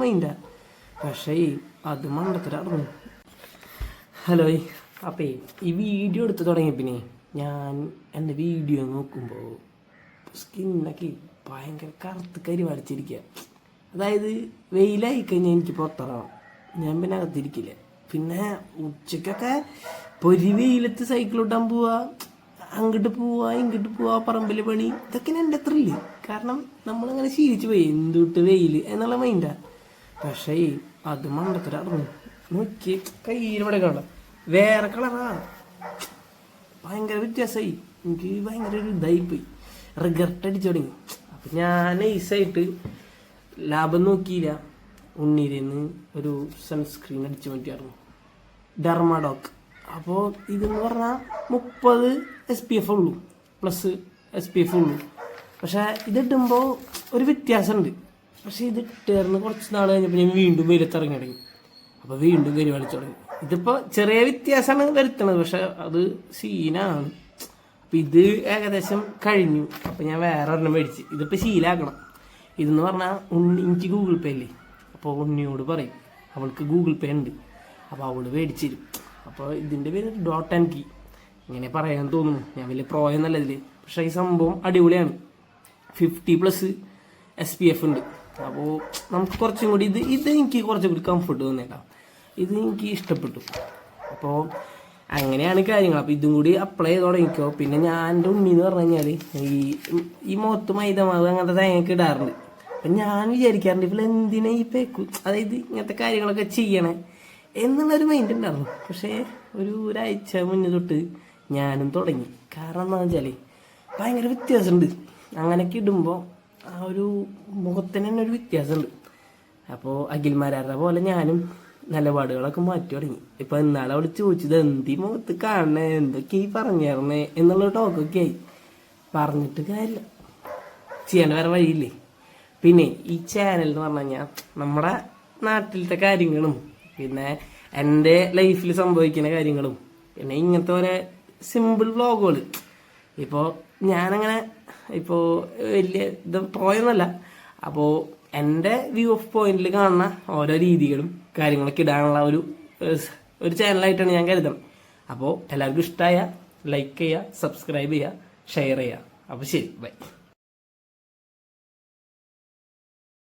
മൈൻഡാ. പക്ഷേ അത് മണ്ടത്തരായിരുന്നു. ഹലോ, അപ്പേ ഈ വീഡിയോ എടുത്ത് തുടങ്ങിയ പിന്നെ ഞാൻ എൻ്റെ വീഡിയോ നോക്കുമ്പോൾ സ്കിന്നൊക്കെ ഭയങ്കര കറുത്ത് കരി വരച്ചിരിക്കുക. അതായത് വെയിലായി കഴിഞ്ഞാൽ എനിക്ക് പുറത്തിറങ്ങണം, ഞാൻ പിന്നെ അകത്തിരിക്കില്ല. പിന്നെ ഉച്ചക്കൊക്കെ പൊരി വെയിലത്ത് സൈക്കിൾ ഓട്ടാൻ പോവുക, അങ്ങോട്ട് പോവുക ഇങ്ങോട്ട് പോവുക, പറമ്പിൽ പണി, ഇതൊക്കെയാണ് എൻ്റെ ത്രില്ല്. കാരണം നമ്മളങ്ങനെ ശീലിച്ചു പോയി എന്തുട്ട് വെയിൽ എന്നുള്ള മൈൻഡാ. പക്ഷേ അത് മണ്ടത്തരായിരുന്നു. നോക്കി കയ്യിലൂടെ കാണാം, വേറെ കളറാ, ഭയങ്കര വ്യത്യാസമായി. എനിക്ക് ഭയങ്കര ഒരു ഇതായിപ്പോയി, റിഗ്രറ്റ് അടിച്ചു തുടങ്ങി. അപ്പം ഞാൻ നൈസായിട്ട് ലാഭം നോക്കിയില്ല, ഉണ്ണീരിന്ന് ഒരു സൺസ്ക്രീൻ അടിച്ചു മാറ്റിയായിരുന്നു, ഡെർമാഡോക്ക്. അപ്പോൾ ഇതെന്ന് പറഞ്ഞാൽ 30 SPF ഉള്ളൂ, പ്ലസ് SPF ഉള്ളൂ. പക്ഷേ ഇതിടുമ്പോൾ ഒരു വ്യത്യാസമുണ്ട്. പക്ഷേ ഇത് ഇട്ടേർന്ന് കുറച്ച് നാൾ കഴിഞ്ഞപ്പോൾ ഞാൻ വീണ്ടും വെയിലത്തിറങ്ങി തുടങ്ങി. അപ്പോൾ വീണ്ടും കരി വലിച്ചു തുടങ്ങി. ഇതിപ്പോൾ ചെറിയ വ്യത്യാസമാണ് വരുത്തണത്, പക്ഷെ അത് സീനാണ്. അപ്പം ഇത് ഏകദേശം കഴിഞ്ഞു. അപ്പം ഞാൻ വേറെ ഒരെണ്ണം മേടിച്ച് ഇതിപ്പോൾ ശീലാക്കണം. ഇതെന്ന് പറഞ്ഞാൽ എനിക്ക് ഗൂഗിൾ പേ അല്ലേ, അപ്പോൾ ഉണ്ണിയോട് പറയും, അവൾക്ക് ഗൂഗിൾ പേ ഉണ്ട്, അപ്പോൾ അവൾ മേടിച്ച് തരും. അപ്പോൾ ഇതിൻ്റെ പേര് ഡോട്ട് ആൻഡ് കീ, ഇങ്ങനെ പറയാൻ തോന്നുന്നു. ഞാൻ വലിയ പ്രോ എന്നല്ല ഇതിൽ, പക്ഷേ ഈ സംഭവം അടിപൊളിയാണ്. 50+ SPF ഉണ്ട്. അപ്പോൾ നമുക്ക് കുറച്ചും കൂടി ഇത് എനിക്ക് കുറച്ചും കൂടി കംഫർട്ട് തോന്നിയേക്കാം, ഇത് എനിക്ക് ഇഷ്ടപ്പെട്ടു. അപ്പോൾ അങ്ങനെയാണ് കാര്യങ്ങൾ. അപ്പോൾ ഇതും കൂടി അപ്ലൈ ചെയ്ത് തുടങ്ങിക്കോ. പിന്നെ ഞാൻ എൻ്റെ ഉണ്ണി എന്ന് പറഞ്ഞു കഴിഞ്ഞാൽ ഈ മുഖത്ത് മൈദമാവ് അങ്ങനത്തെ തേങ്ങയൊക്കെ ഇടാറുണ്ട്. അപ്പം ഞാൻ വിചാരിക്കാറുണ്ട് ഇപ്പോൾ എന്തിനാ ഈ പേക്കും, അതായത് ഇങ്ങനത്തെ കാര്യങ്ങളൊക്കെ ചെയ്യണേ എന്നുള്ളൊരു മൈൻഡ് ഉണ്ടായിരുന്നു. പക്ഷേ ഒരാഴ്ച മുന്നേ തൊട്ട് ഞാനും തുടങ്ങി. കാരണം എന്താണെന്ന് വെച്ചാൽ ഭയങ്കര വ്യത്യാസമുണ്ട്. അങ്ങനെയൊക്കെ ഇടുമ്പോൾ ആ ഒരു മുഖത്തിന് തന്നെ ഒരു വ്യത്യാസമുണ്ട്. അപ്പോൾ അഖിൽമാരുടെ പോലെ ഞാനും നിലപാടുകളൊക്കെ മാറ്റി തുടങ്ങി. ഇപ്പം ഇന്നാളെ അവൾ ചോദിച്ചത് എന്തി മുഖത്ത് കാണണേ, എന്തൊക്കെ ഈ പറഞ്ഞേർന്നേ എന്നുള്ള ടോക്കൊക്കെ ആയി. പറഞ്ഞിട്ട് കാര്യമില്ല, ചെയ്യേണ്ട വേറെ വഴിയില്ലേ. പിന്നെ ഈ ചാനൽ എന്ന് പറഞ്ഞു കഴിഞ്ഞാൽ നമ്മുടെ നാട്ടിലത്തെ കാര്യങ്ങളും പിന്നെ എൻ്റെ ലൈഫിൽ സംഭവിക്കുന്ന കാര്യങ്ങളും പിന്നെ ഇങ്ങനത്തെ ഓരോ സിമ്പിൾ വ്ളോഗുകൾ. ഇപ്പോൾ ഞാനങ്ങനെ ഇപ്പോൾ വലിയ ഇത് പോയെന്നല്ല, അപ്പോൾ എൻ്റെ വ്യൂ ഓഫ് പോയിന്റിൽ കാണുന്ന ഓരോ രീതികളും കാര്യങ്ങളൊക്കെ ഇടാനുള്ള ഒരു ചാനലായിട്ടാണ് ഞാൻ കരുതുന്നത്. അപ്പോൾ എല്ലാവർക്കും ഇഷ്ടമായ ലൈക്ക് ചെയ്യുക, സബ്സ്ക്രൈബ് ചെയ്യുക, ഷെയർ ചെയ്യുക. അപ്പോൾ ശരി, ബൈ.